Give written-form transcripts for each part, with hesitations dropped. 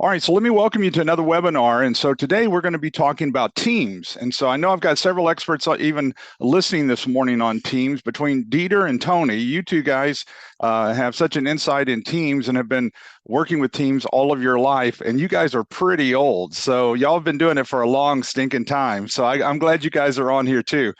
All right, so let me welcome you to another webinar. And so today we're going to be talking about teams. And so I know I've got several experts even listening this morning on teams. Between Dieter and Tony, you two guys have such an insight in teams and have been working with teams all of your life. And you guys are pretty old. So y'all have been doing it for a long stinking time. So I'm glad you guys are on here too.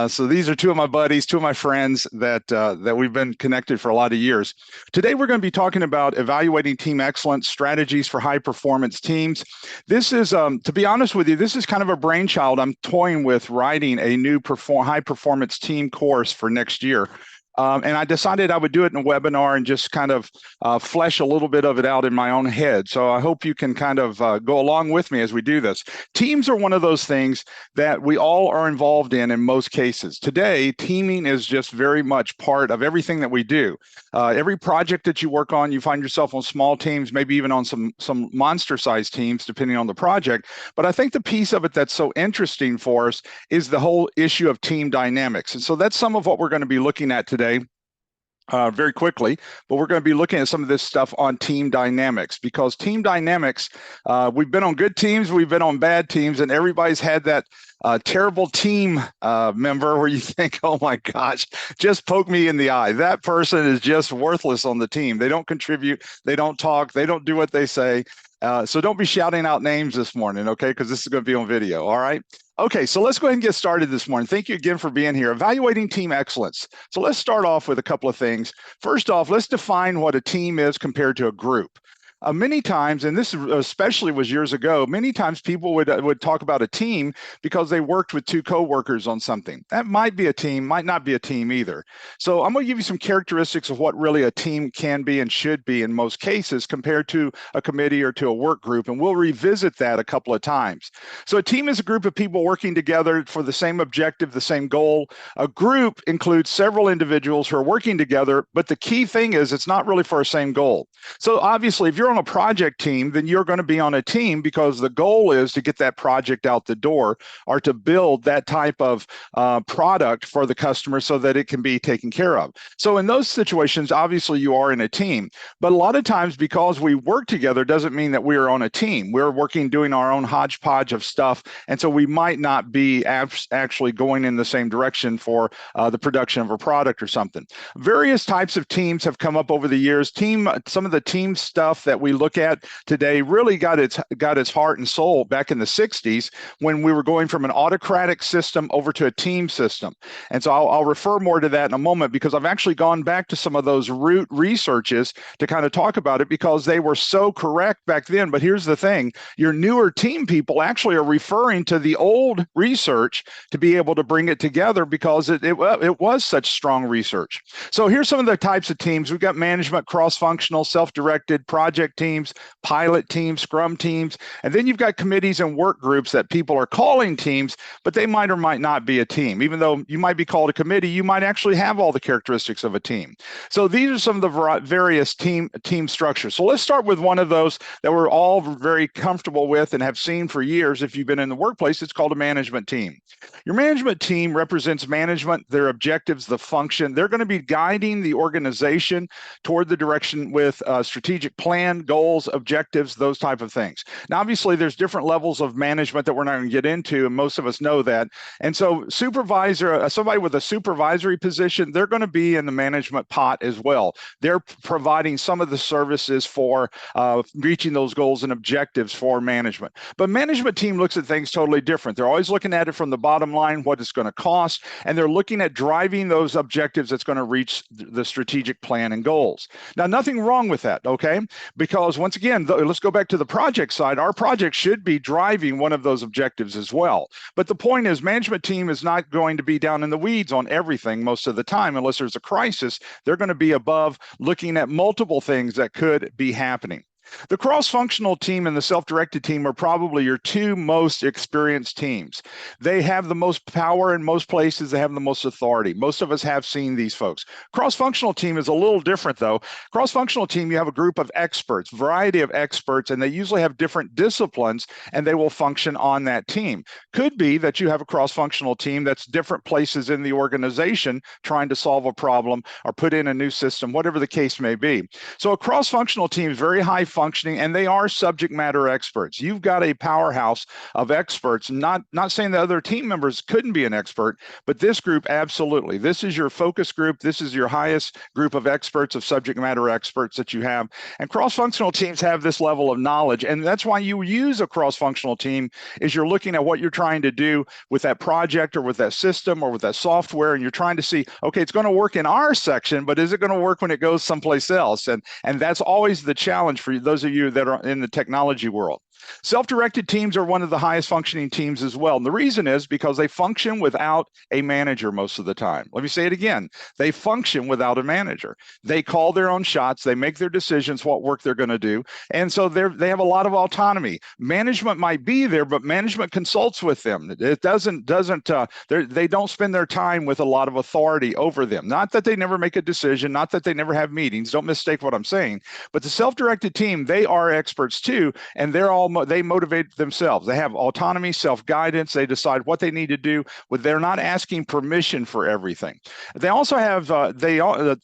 So these are two of my buddies, two of my friends that we've been connected for a lot of years. Today, we're going to be talking about evaluating team excellence, strategies for high performance teams. This is, to be honest with you, this is kind of a brainchild. I'm toying with writing a new high performance team course for next year. And I decided I would do it in a webinar and just kind of flesh a little bit of it out in my own head. So I hope you can kind of go along with me as we do this. Teams are one of those things that we all are involved in most cases. Today, teaming is just very much part of everything that we do. Every project that you work on, you find yourself on small teams, maybe even on some monster-sized teams, depending on the project. But I think the piece of it that's so interesting for us is the whole issue of team dynamics. And so that's some of what we're going to be looking at today. Very quickly, but we're going to be looking at some of this stuff on team dynamics, because team dynamics, we've been on good teams, we've been on bad teams, and everybody's had that terrible team member where you think, oh my gosh, just poke me in the eye. That person is just worthless on the team. They don't contribute, they don't talk, they don't do what they say. So don't be shouting out names this morning, okay? Because this is going to be on video, all right? Okay, so let's go ahead and get started this morning. Thank you again for being here. Evaluating team excellence. So let's start off with a couple of things. First off, let's define what a team is compared to a group. Many times, and this especially was years ago, many times people would talk about a team because they worked with two coworkers on something. That might be a team, might not be a team either. So I'm going to give you some characteristics of what really a team can be and should be in most cases compared to a committee or to a work group, and we'll revisit that a couple of times. So a team is a group of people working together for the same objective, the same goal. A group includes several individuals who are working together, but the key thing is it's not really for the same goal. So obviously, if you're on a project team, then you're going to be on a team because the goal is to get that project out the door or to build that type of product for the customer so that it can be taken care of. So in those situations, obviously you are in a team, but a lot of times because we work together doesn't mean that we are on a team. We're working, doing our own hodgepodge of stuff. And so we might not be actually going in the same direction for the production of a product or something. Various types of teams have come up over the years. Some of the team stuff that we look at today really got its heart and soul back in the 60s when we were going from an autocratic system over to a team system. And so I'll refer more to that in a moment, because I've actually gone back to some of those root researches to kind of talk about it because they were so correct back then. But here's the thing, your newer team people actually are referring to the old research to be able to bring it together because it was such strong research. So here's some of the types of teams. We've got management, cross-functional, self-directed, project teams, pilot teams, scrum teams, and then you've got committees and work groups that people are calling teams, but they might or might not be a team. Even though you might be called a committee, you might actually have all the characteristics of a team. So these are some of the various team structures. So let's start with one of those that we're all very comfortable with and have seen for years. If you've been in the workplace, it's called a management team. Your management team represents management, their objectives, the function. They're going to be guiding the organization toward the direction with strategic plan, goals, objectives, those type of things. Now, obviously, there's different levels of management that we're not going to get into, and most of us know that. And so supervisor, somebody with a supervisory position, they're going to be in the management pot as well. They're providing some of the services for reaching those goals and objectives for management. But management team looks at things totally different. They're always looking at it from the bottom line, what it's going to cost, and they're looking at driving those objectives that's going to reach the strategic plan and goals. Now, nothing wrong with that, okay? Because once again, let's go back to the project side. Our project should be driving one of those objectives as well. But the point is, management team is not going to be down in the weeds on everything most of the time. Unless there's a crisis, they're going to be above looking at multiple things that could be happening. The cross-functional team and the self-directed team are probably your two most experienced teams. They have the most power in most places. They have the most authority. Most of us have seen these folks. Cross-functional team is a little different, though. Cross-functional team, you have a group of experts, variety of experts, and they usually have different disciplines, and they will function on that team. Could be that you have a cross-functional team that's different places in the organization trying to solve a problem or put in a new system, whatever the case may be. So a cross-functional team is very high functioning, and they are subject matter experts. You've got a powerhouse of experts, not saying that other team members couldn't be an expert, but this group, absolutely. This is your focus group. This is your highest group of experts, of subject matter experts that you have. And cross-functional teams have this level of knowledge, and that's why you use a cross-functional team, is you're looking at what you're trying to do with that project or with that system or with that software, and you're trying to see, okay, it's going to work in our section, but is it going to work when it goes someplace else? And that's always the challenge for those of you that are in the technology world. Self-directed teams are one of the highest functioning teams as well. And the reason is because they function without a manager most of the time. Let me say it again. They function without a manager. They call their own shots. They make their decisions, what work they're going to do. And so they have a lot of autonomy. Management might be there, but management consults with them. It they don't spend their time with a lot of authority over them. Not that they never make a decision, not that they never have meetings. Don't mistake what I'm saying. But the self-directed team, they are experts too, and they motivate themselves. They have autonomy, self-guidance. They decide what they need to do, but they're not asking permission for everything. They also have,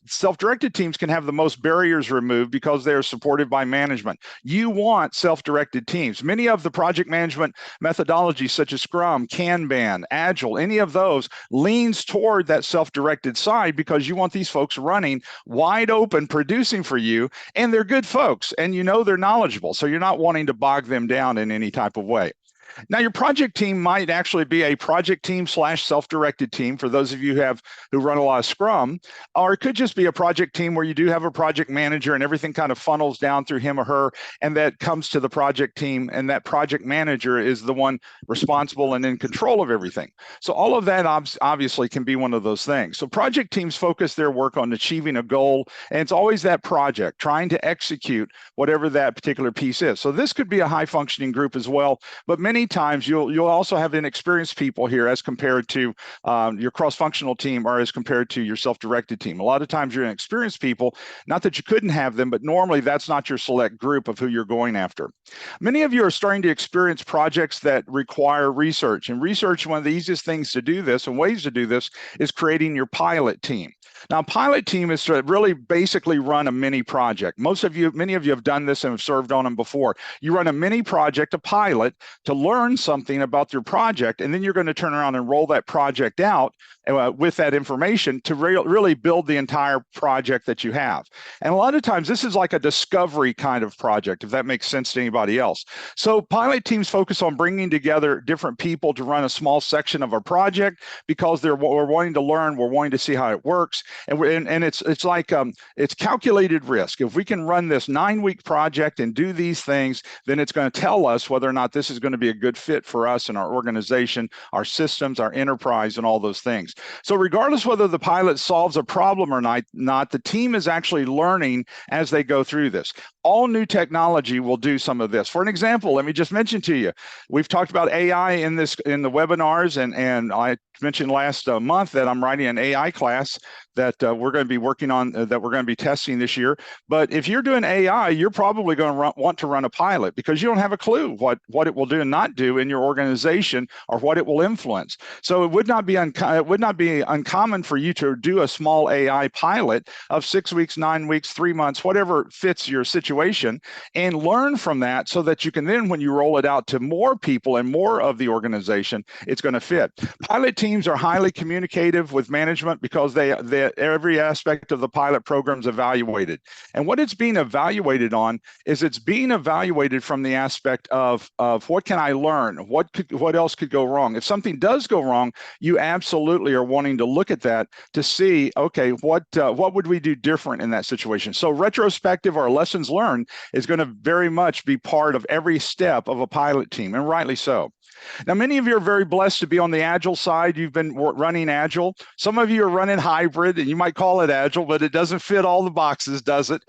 self-directed teams can have the most barriers removed because they are supported by management. You want self-directed teams. Many of the project management methodologies such as Scrum, Kanban, Agile, any of those leans toward that self-directed side because you want these folks running wide open, producing for you, and they're good folks, and you know they're knowledgeable, so you're not wanting to bog them down in any type of way. Now, your project team might actually be a project team / self-directed team for those of you who run a lot of Scrum, or it could just be a project team where you do have a project manager and everything kind of funnels down through him or her, and that comes to the project team, and that project manager is the one responsible and in control of everything. So all of that obviously can be one of those things. So project teams focus their work on achieving a goal, and it's always that project, trying to execute whatever that particular piece is. So this could be a high-functioning group as well, but many times you'll also have inexperienced people here as compared to your cross-functional team or as compared to your self-directed team. A lot of times you're inexperienced people, not that you couldn't have them, but normally that's not your select group of who you're going after. Many of you are starting to experience projects that require research, and research, one of the easiest things to do this and ways to do this is creating your pilot team. Now, pilot team is to really basically run a mini project. Many of you have done this and have served on them before. You run a mini project, a pilot, to learn something about your project, and then you're going to turn around and roll that project out with that information to really build the entire project that you have. And a lot of times this is like a discovery kind of project, if that makes sense to anybody else. So pilot teams focus on bringing together different people to run a small section of a project because we're wanting to learn, we're wanting to see how it works, and it's like it's calculated risk. If we can run this 9-week project and do these things, then it's going to tell us whether or not this is going to be a good fit for us and our organization, our systems, our enterprise, and all those things. So regardless whether the pilot solves a problem or not, the team is actually learning as they go through this. All new technology will do some of this. For an example, let me just mention to you, we've talked about AI in the webinars, and I mentioned last month that I'm writing an AI class that we're going to be working on, that we're going to be testing this year. But if you're doing AI, you're probably going to want to run a pilot because you don't have a clue what it will do and not do in your organization or what it will influence. So it would not be uncommon for you to do a small AI pilot of 6 weeks, 9 weeks, 3 months, whatever fits your situation, and learn from that so that you can then, when you roll it out to more people and more of the organization, it's going to fit. Pilot teams are highly communicative with management because every aspect of the pilot program is evaluated. And what it's being evaluated on is it's being evaluated from the aspect of what can I learn? What else could go wrong? If something does go wrong, you absolutely are wanting to look at that to see, okay, what would we do different in that situation? So retrospective or lessons learned is going to very much be part of every step of a pilot team, and rightly so. Now, many of you are very blessed to be on the Agile side. You've been running Agile. Some of you are running hybrid, and you might call it Agile, but it doesn't fit all the boxes, does it?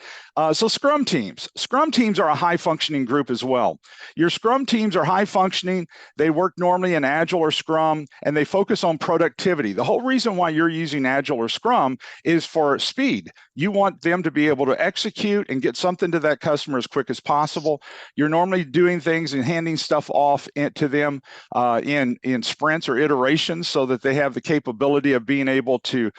So Scrum teams. Scrum teams are a high-functioning group as well. Your Scrum teams are high-functioning. They work normally in Agile or Scrum, and they focus on productivity. The whole reason why you're using Agile or Scrum is for speed. You want them to be able to execute and get something to that customer as quick as possible. You're normally doing things and handing stuff off to them in sprints or iterations so that they have the capability of being able to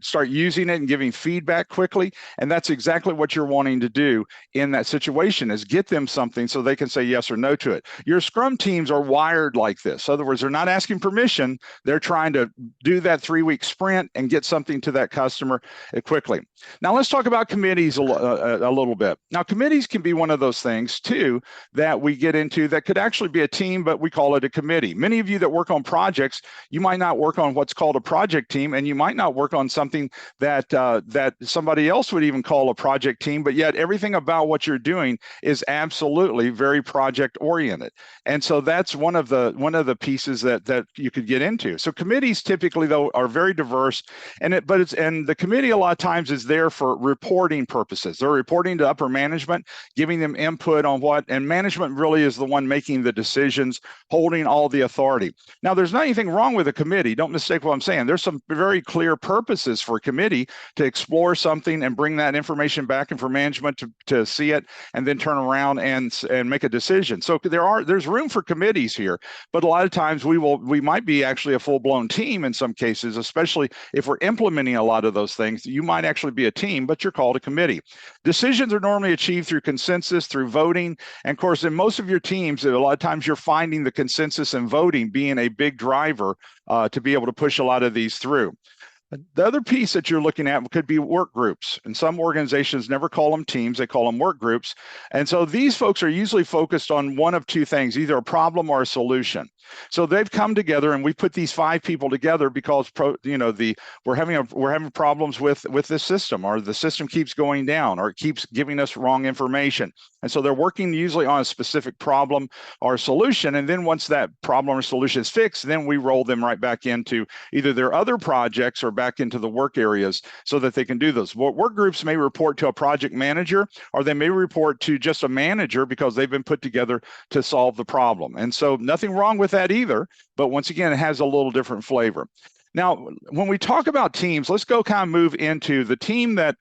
start using it and giving feedback quickly. And that's exactly what you're wanting to do in that situation, is get them something so they can say yes or no to it. Your Scrum teams are wired like this. In other words, they're not asking permission. They're trying to do that 3-week sprint and get something to that customer quickly. Now let's talk about committees a little bit. Now committees can be one of those things too that we get into that could actually be a team, but we call it a committee. Many of you that work on projects, you might not work on what's called a project team, and you might not work on something that that somebody else would even call a project team, but yet everything about what you're doing is absolutely very project oriented. And so that's one of the pieces that you could get into. So committees typically though are very diverse, and the committee a lot of times is there for reporting purposes. They're reporting to upper management, giving them input on what, and management really is the one making the decisions, holding all the authority. Now, there's not anything wrong with a committee. Don't mistake what I'm saying. There's some very clear purposes for a committee to explore something and bring that information back in for management to see it and then turn around and make a decision. So there's room for committees here, but a lot of times we might be actually a full-blown team in some cases, especially if we're implementing a lot of those things. You might actually be a team, but you're called a committee. Decisions are normally achieved through consensus, through voting. And of course, in most of your teams, a lot of times you're finding the consensus and voting being a big driver to be able to push a lot of these through. The other piece that you're looking at could be work groups. And some organizations never call them teams, they call them work groups. And so these folks are usually focused on one of two things, either a problem or a solution. So they've come together, and we put these 5 people together because we're having problems with this system, or the system keeps going down, or it keeps giving us wrong information. And so they're working usually on a specific problem or solution. And then once that problem or solution is fixed, then we roll them right back into either their other projects or back into the work areas so that they can do those. Work groups may report to a project manager, or they may report to just a manager because they've been put together to solve the problem. And so nothing wrong with that either, but once again, it has a little different flavor. Now, when we talk about teams, let's go kind of move into the team that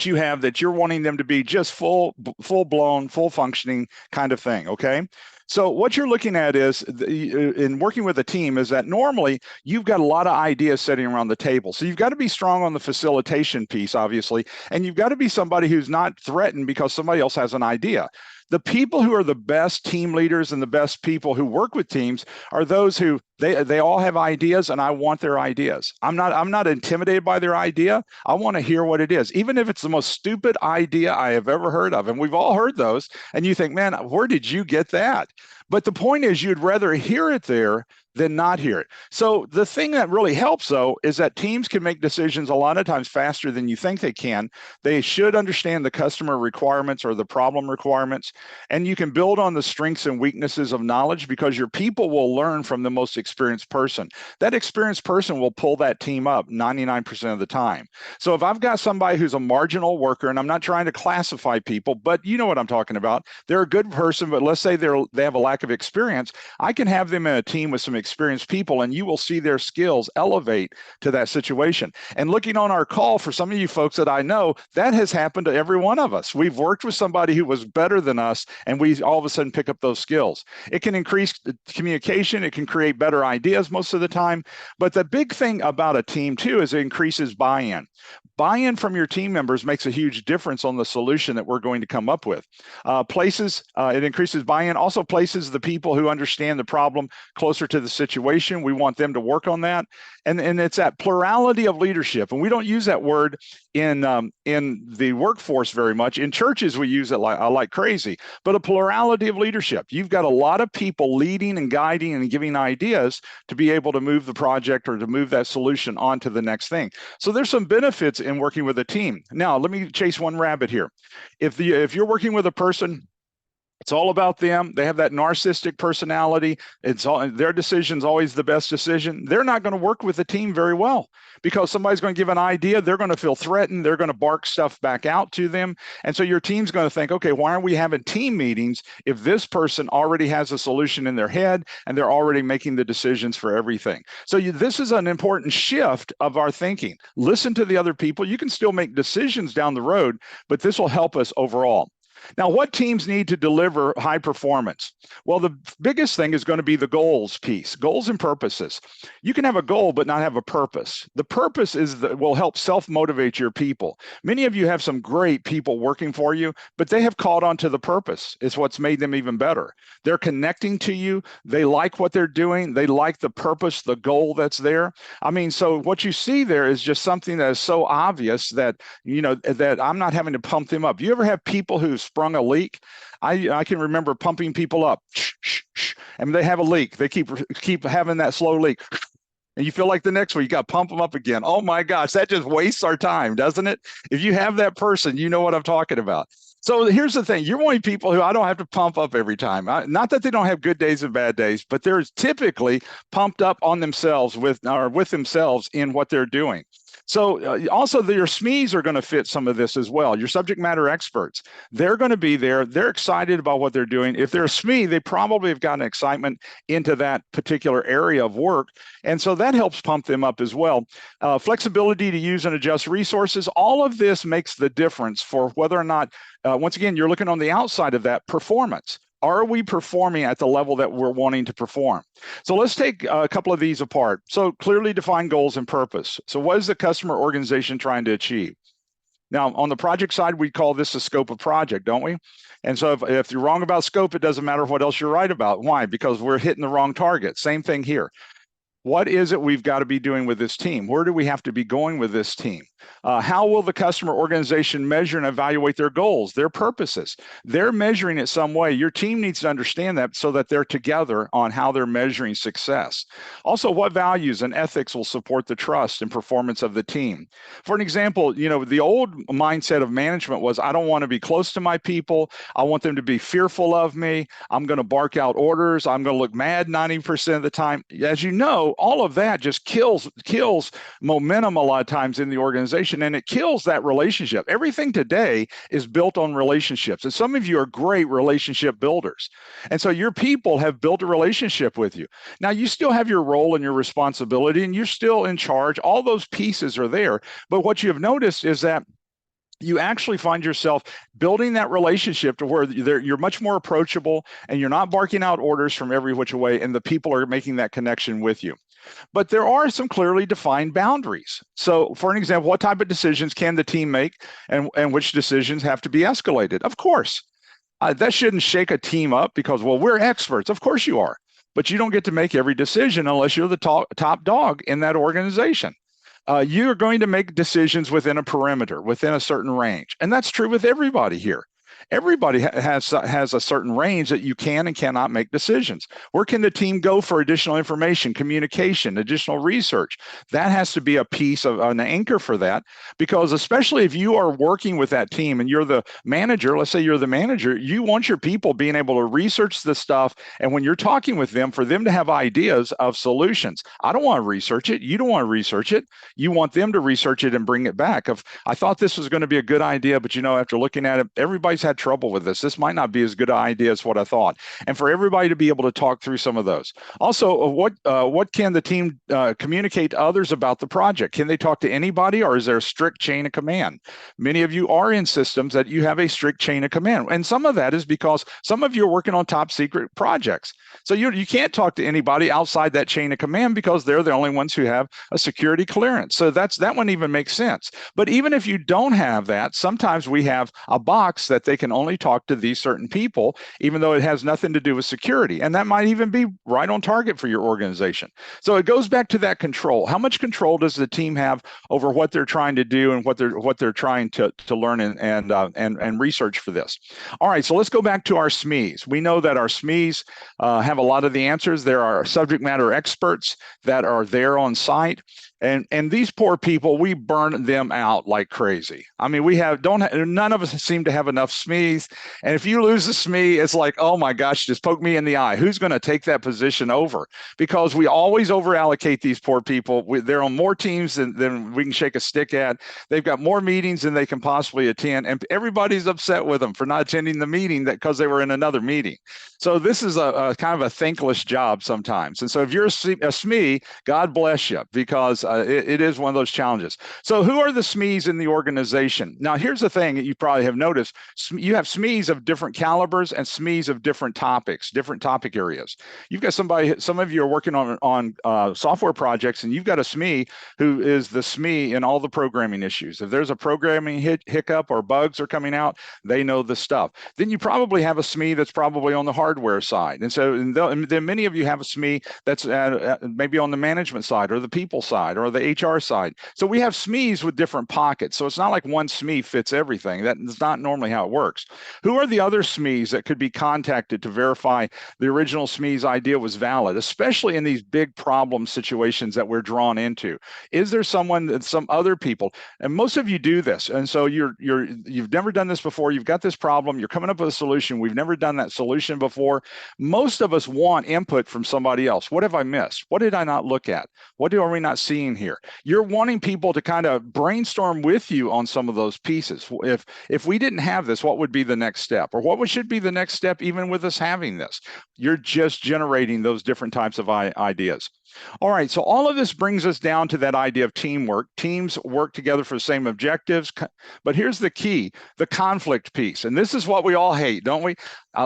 you have that you're wanting them to be just full-blown, full-functioning kind of thing, okay? So what you're looking at is, in working with a team, is that normally you've got a lot of ideas sitting around the table. So you've got to be strong on the facilitation piece, obviously, and you've got to be somebody who's not threatened because somebody else has an idea. The people who are the best team leaders and the best people who work with teams are those who they all have ideas, and I want their ideas. I'm not intimidated by their idea. I want to hear what it is, even if it's the most stupid idea I have ever heard of. And we've all heard those, and you think, man, where did you get that? But the point is, you'd rather hear it there than not hear it. So the thing that really helps, though, is that teams can make decisions a lot of times faster than you think they can. They should understand the customer requirements or the problem requirements, and you can build on the strengths and weaknesses of knowledge because your people will learn from the most experienced person. That experienced person will pull that team up 99% of the time. So if I've got somebody who's a marginal worker, and I'm not trying to classify people, but you know what I'm talking about, they're a good person, but let's say they have a lack of experience, I can have them in a team with some experienced people, and you will see their skills elevate to that situation. And looking on our call, for some of you folks that I know, that has happened to every one of us. We've worked with somebody who was better than us, and we all of a sudden pick up those skills. It can increase communication, it can create better ideas most of the time, but the big thing about a team too is it increases buy-in. Buy-in from your team members makes a huge difference on the solution that we're going to come up with. It increases buy-in, also places the people who understand the problem closer to the situation. We want them to work on that. And it's that plurality of leadership. And we don't use that word in the workforce very much. In churches, we use it like crazy, but a plurality of leadership. You've got a lot of people leading and guiding and giving ideas to be able to move the project or to move that solution on to the next thing. So there's some benefits in working with a team. Now, let me chase one rabbit here. If you're working with a person It's all about them. They have that narcissistic personality. It's all their decision's always the best decision. They're not going to work with the team very well because somebody's going to give an idea. They're going to feel threatened. They're going to bark stuff back out to them. And so your team's going to think, okay, why aren't we having team meetings if this person already has a solution in their head and they're already making the decisions for everything? So this is an important shift of our thinking. Listen to the other people. You can still make decisions down the road, but this will help us overall. Now, what teams need to deliver high performance? Well, the biggest thing is going to be the goals piece, goals and purposes. You can have a goal, but not have a purpose. The purpose will help self-motivate your people. Many of you have some great people working for you, but they have caught on to the purpose. It's what's made them even better. They're connecting to you. They like what they're doing. They like the purpose, the goal that's there. I mean, so what you see there is just something that is so obvious that, that I'm not having to pump them up. You ever have people who sprung a leak? I can remember pumping people up, and they have a leak. They keep having that slow leak, and you feel like the next one you got to pump them up again. Oh my gosh, that just wastes our time, doesn't it? If you have that person, you know what I'm talking about. So here's the thing: you're wanting people who I don't have to pump up every time. Not that they don't have good days and bad days, but they're typically pumped up on themselves with themselves in what they're doing. So also your SMEs are going to fit some of this as well. Your subject matter experts, they're going to be there. They're excited about what they're doing. If they're a SME, they probably have gotten excitement into that particular area of work. And so that helps pump them up as well. Flexibility to use and adjust resources. All of this makes the difference for whether or not, once again, you're looking on the outside of that performance. Are we performing at the level that we're wanting to perform? So let's take a couple of these apart. So clearly defined goals and purpose. So what is the customer organization trying to achieve? Now, on the project side, we call this the scope of project, don't we? And so if you're wrong about scope, it doesn't matter what else you're right about. Why? Because we're hitting the wrong target. Same thing here. What is it we've got to be doing with this team? Where do we have to be going with this team? How will the customer organization measure and evaluate their goals, their purposes? They're measuring it some way. Your team needs to understand that so that they're together on how they're measuring success. Also, what values and ethics will support the trust and performance of the team? For an example, the old mindset of management was, I don't want to be close to my people. I want them to be fearful of me. I'm going to bark out orders. I'm going to look mad 90% of the time. As you know, all of that just kills momentum a lot of times in the organization, and it kills that relationship. Everything today is built on relationships, and some of you are great relationship builders. And so your people have built a relationship with you. Now, you still have your role and your responsibility, and you're still in charge. All those pieces are there. But what you have noticed is that you actually find yourself building that relationship to where you're much more approachable and you're not barking out orders from every which way, and the people are making that connection with you. But there are some clearly defined boundaries. So for an example, what type of decisions can the team make, and which decisions have to be escalated? Of course, that shouldn't shake a team up because, well, we're experts. Of course you are, but you don't get to make every decision unless you're the top dog in that organization. You're going to make decisions within a perimeter, within a certain range. And that's true with everybody here. Everybody has a certain range that you can and cannot make decisions. Where can the team go for additional information, communication, additional research? That has to be a piece of an anchor for that, because especially if you are working with that team and you're the manager, let's say you're the manager, you want your people being able to research the stuff. And when you're talking with them, for them to have ideas of solutions. I don't want to research it. You don't want to research it. You want them to research it and bring it back. I thought this was going to be a good idea, but after looking at it, everybody's had trouble with this. This might not be as good an idea as what I thought. And for everybody to be able to talk through some of those. Also, what can the team communicate to others about the project? Can they talk to anybody, or is there a strict chain of command? Many of you are in systems that you have a strict chain of command. And some of that is because some of you are working on top secret projects. So you can't talk to anybody outside that chain of command because they're the only ones who have a security clearance. So that one even makes sense. But even if you don't have that, sometimes we have a box that they can only talk to these certain people, even though it has nothing to do with security. And that might even be right on target for your organization. So it goes back to that control. How much control does the team have over what they're trying to do and what they're trying to learn and research for this? All right, so let's go back to our SMEs. We know that our SMEs have a lot of the answers. There are subject matter experts that are there on site. And these poor people, we burn them out like crazy. I mean, none of us seem to have enough SMEs. And if you lose a SME, it's like, oh my gosh, just poke me in the eye. Who's going to take that position over? Because we always over allocate these poor people. They're on more teams than we can shake a stick at. They've got more meetings than they can possibly attend. And everybody's upset with them for not attending the meeting because they were in another meeting. So this is a kind of a thankless job sometimes. And so if you're a SME, God bless you, because it is one of those challenges. So who are the SMEs in the organization? Now, here's the thing that you probably have noticed. You have SMEs of different calibers and SMEs of different topics, different topic areas. You've got some of you are working on software projects, and you've got a SME who is the SME in all the programming issues. If there's a programming hiccup or bugs are coming out, they know the stuff. Then you probably have a SME that's probably on the hardware side. And so then many of you have a SME that's maybe on the management side or the people side or the HR side. So we have SMEs with different pockets. So it's not like one SME fits everything. That's not normally how it works. Who are the other SMEs that could be contacted to verify the original SME's idea was valid, especially in these big problem situations that we're drawn into? Is there some other people? And most of you do this. And so you've never done this before. You've got this problem. You're coming up with a solution. We've never done that solution before. Most of us want input from somebody else. What have I missed? What did I not look at? What are we not seeing here? You're wanting people to kind of brainstorm with you on some of those pieces. If we didn't have this, what would be the next step? Or what should be the next step even with us having this? You're just generating those different types of ideas. All right, so all of this brings us down to that idea of teamwork. Teams work together for the same objectives, but here's the key, the conflict piece. And this is what we all hate, don't we?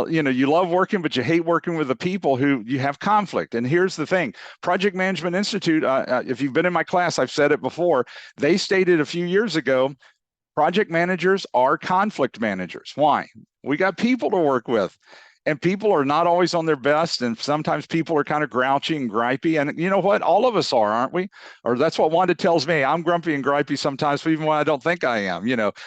You love working, but you hate working with the people who you have conflict. And here's the thing, Project Management Institute, if you've been in my class, I've said it before, they stated a few years ago, project managers are conflict managers. Why? We got people to work with. And people are not always on their best. And sometimes people are kind of grouchy and gripey. And you know what? All of us are, aren't we? Or that's what Wanda tells me. I'm grumpy and gripey sometimes, even when I don't think I am.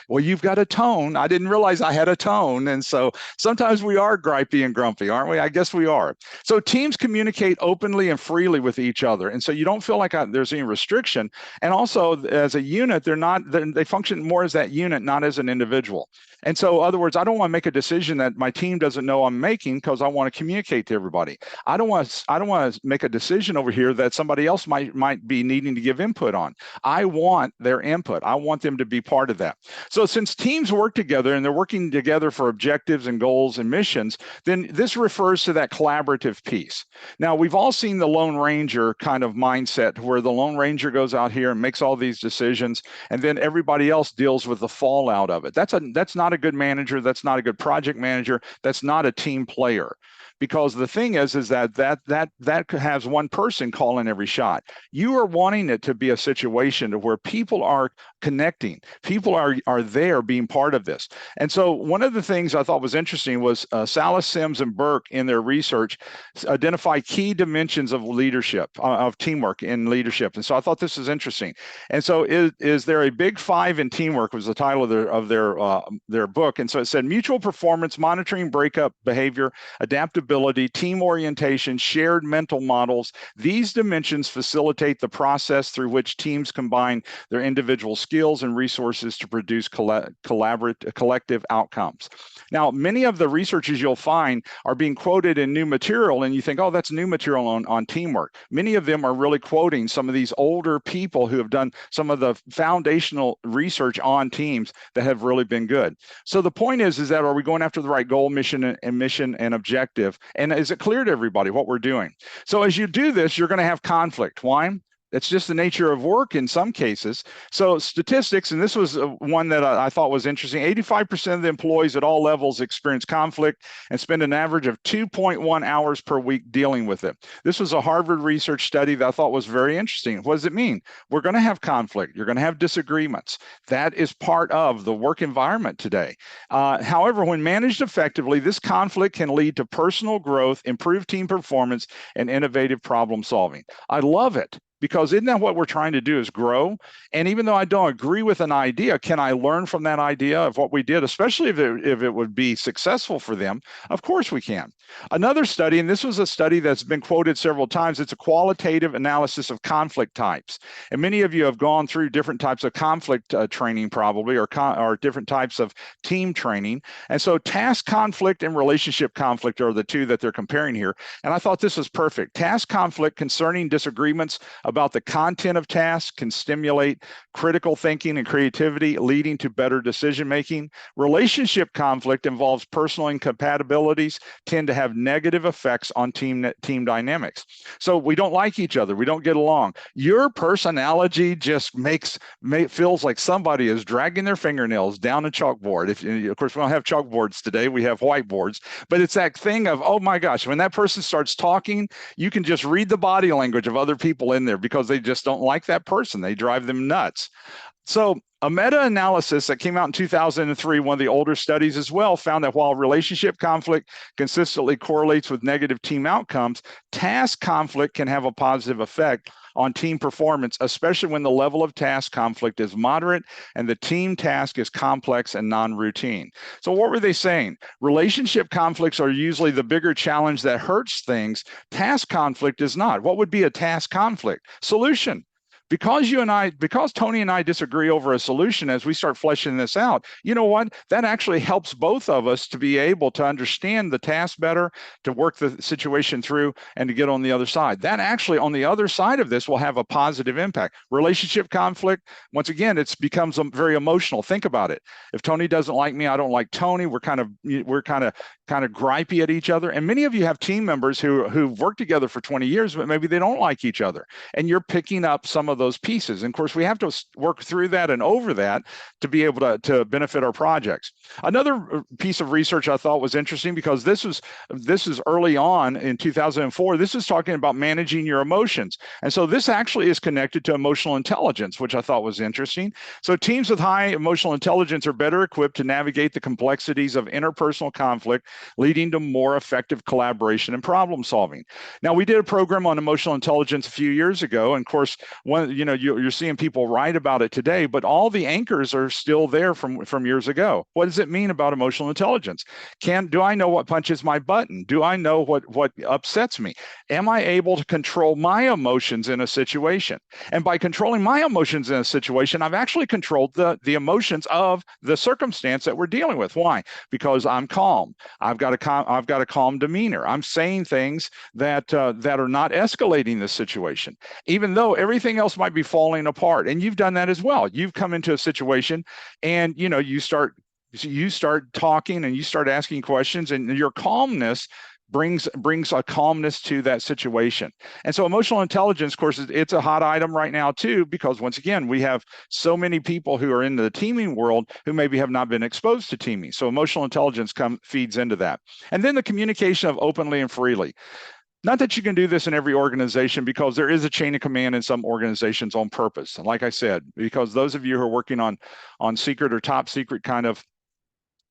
Well, you've got a tone. I didn't realize I had a tone. And so sometimes we are gripey and grumpy, aren't we? I guess we are. So teams communicate openly and freely with each other. And so you don't feel like there's any restriction. And also as a unit, they function more as that unit, not as an individual. And so, in other words, I don't want to make a decision that my team doesn't know I'm making because I want to communicate to everybody. I don't want to make a decision over here that somebody else might be needing to give input on. I want their input. I want them to be part of that. So since teams work together and they're working together for objectives and goals and missions, then this refers to that collaborative piece. Now, we've all seen the Lone Ranger kind of mindset where the Lone Ranger goes out here and makes all these decisions, and then everybody else deals with the fallout of it. That's not a good manager. That's not a good project manager. That's not a team player. Because the thing is that has one person calling every shot. You are wanting it to be a situation where people are connecting. People are there being part of this. And so one of the things I thought was interesting was Salas, Sims, and Burke in their research identify key dimensions of leadership, of teamwork in leadership. And so I thought this is interesting. And so is there a big five in teamwork was the title of their book. And so it said mutual performance, monitoring breakup behavior, adaptability, team orientation, shared mental models. These dimensions facilitate the process through which teams combine their individual skills and resources to produce collective outcomes. Now, many of the researches you'll find are being quoted in new material, and you think, oh, that's new material on teamwork. Many of them are really quoting some of these older people who have done some of the foundational research on teams that have really been good. So the point is that are we going after the right goal, mission and objective? And is it clear to everybody what we're doing? So as you do this, you're going to have conflict. Why? That's just the nature of work in some cases. So statistics, and this was one that I thought was interesting, 85% of the employees at all levels experience conflict and spend an average of 2.1 hours per week dealing with it. This was a Harvard research study that I thought was very interesting. What does it mean? We're going to have conflict. You're going to have disagreements. That is part of the work environment today. However, when managed effectively, this conflict can lead to personal growth, improved team performance, and innovative problem solving. I love it, because isn't that what we're trying to do, is grow? And even though I don't agree with an idea, can I learn from that idea of what we did, especially if it would be successful for them? Of course we can. Another study, and this was a study that's been quoted several times, it's a qualitative analysis of conflict types. And many of you have gone through different types of conflict training probably, or different types of team training. And so task conflict and relationship conflict are the two that they're comparing here. And I thought this was perfect. Task conflict concerning disagreements about the content of tasks can stimulate critical thinking and creativity, leading to better decision making. Relationship conflict involves personal incompatibilities, tend to have negative effects on team dynamics. So we don't like each other, we don't get along. Your personality just feels like somebody is dragging their fingernails down a chalkboard. Of course, we don't have chalkboards today, we have whiteboards, but it's that thing of, oh my gosh, when that person starts talking, you can just read the body language of other people in there because they just don't like that person. They drive them nuts. So a meta-analysis that came out in 2003, one of the older studies as well, found that while relationship conflict consistently correlates with negative team outcomes, task conflict can have a positive effect on team performance, especially when the level of task conflict is moderate and the team task is complex and non-routine. So what were they saying? Relationship conflicts are usually the bigger challenge that hurts things. Task conflict is not. What would be a task conflict? Solution. Because Tony and I disagree over a solution as we start fleshing this out, you know what? That actually helps both of us to be able to understand the task better, to work the situation through, and to get on the other side. That actually, on the other side of this, will have a positive impact. Relationship conflict, once again, it becomes very emotional. Think about it. If Tony doesn't like me, I don't like Tony. We're kind of gripey at each other. And many of you have team members who've worked together for 20 years, but maybe they don't like each other. And you're picking up some of those pieces. And of course, we have to work through that and over that to be able to benefit our projects. Another piece of research I thought was interesting, because this is early on in 2004. This is talking about managing your emotions. And so this actually is connected to emotional intelligence, which I thought was interesting. So teams with high emotional intelligence are better equipped to navigate the complexities of interpersonal conflict, leading to more effective collaboration and problem solving. Now, we did a program on emotional intelligence a few years ago. And of course, you're seeing people write about it today, but all the anchors are still there from years ago. What does it mean about emotional intelligence? Do I know what punches my button? Do I know what upsets me? Am I able to control my emotions in a situation? And by controlling my emotions in a situation, I've actually controlled the emotions of the circumstance that we're dealing with. Why? Because I'm calm. I've got a calm demeanor. I'm saying things that are not escalating the situation, even though everything else might be falling apart. And you've done that as well. You've come into a situation and you start talking and you start asking questions, and your calmness brings a calmness to that situation. And so emotional intelligence, of course, it's a hot item right now too, because once again, we have so many people who are in the teaming world who maybe have not been exposed to teaming. So emotional intelligence feeds into that. And then the communication of openly and freely. Not that you can do this in every organization, because there is a chain of command in some organizations on purpose. And like I said, because those of you who are working on secret or top secret kind of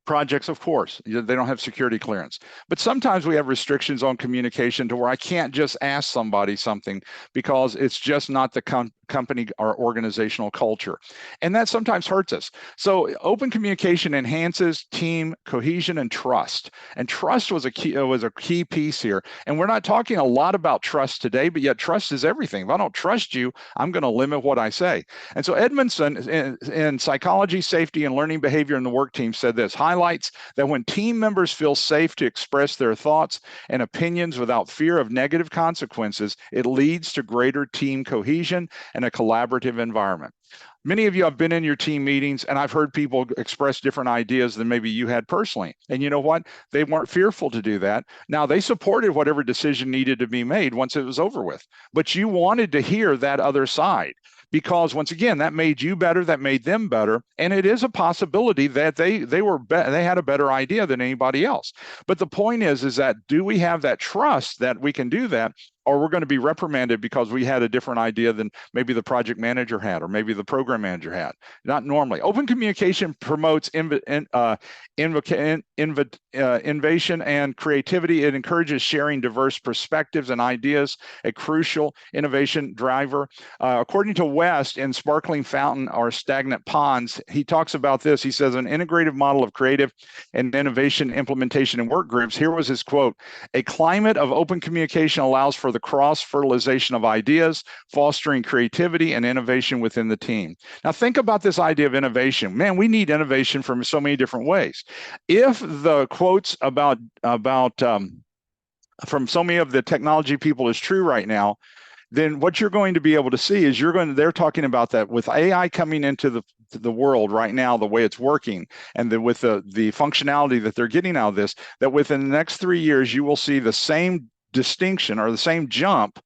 projects, of course, they don't have security clearance. But sometimes we have restrictions on communication to where I can't just ask somebody something because it's just not the company or organizational culture. And that sometimes hurts us. So open communication enhances team cohesion and trust. And trust was a key piece here. And we're not talking a lot about trust today, but yet trust is everything. If I don't trust you, I'm going to limit what I say. And so Edmondson in Psychology, Safety, and Learning Behavior in the Work Team said this: highlights that when team members feel safe to express their thoughts and opinions without fear of negative consequences, it leads to greater team cohesion and a collaborative environment. Many of you have been in your team meetings, and I've heard people express different ideas than maybe you had personally. And you know what? They weren't fearful to do that. Now, they supported whatever decision needed to be made once it was over with. But you wanted to hear that other side, because once again, that made you better, that made them better. And it is a possibility that they had a better idea than anybody else. But the point is that do we have that trust that we can do that? or we're going to be reprimanded because we had a different idea than maybe the project manager had, or maybe the program manager had. Not normally. Open communication promotes innovation and creativity. It encourages sharing diverse perspectives and ideas, a crucial innovation driver. According to West in Sparkling Fountain or Stagnant Ponds, he talks about this. He says, an integrative model of creative and innovation implementation in work groups. Here was his quote: a climate of open communication allows for the cross-fertilization of ideas, fostering creativity and innovation within the team. Now think about this idea of innovation. Man, we need innovation from so many different ways. If the quotes about from so many of the technology people is true right now, then what you're going to be able to see is they're talking about that with AI coming into the world right now, the way it's working, and with the functionality that they're getting out of this, that within the next 3 years, you will see the same distinction or the same jump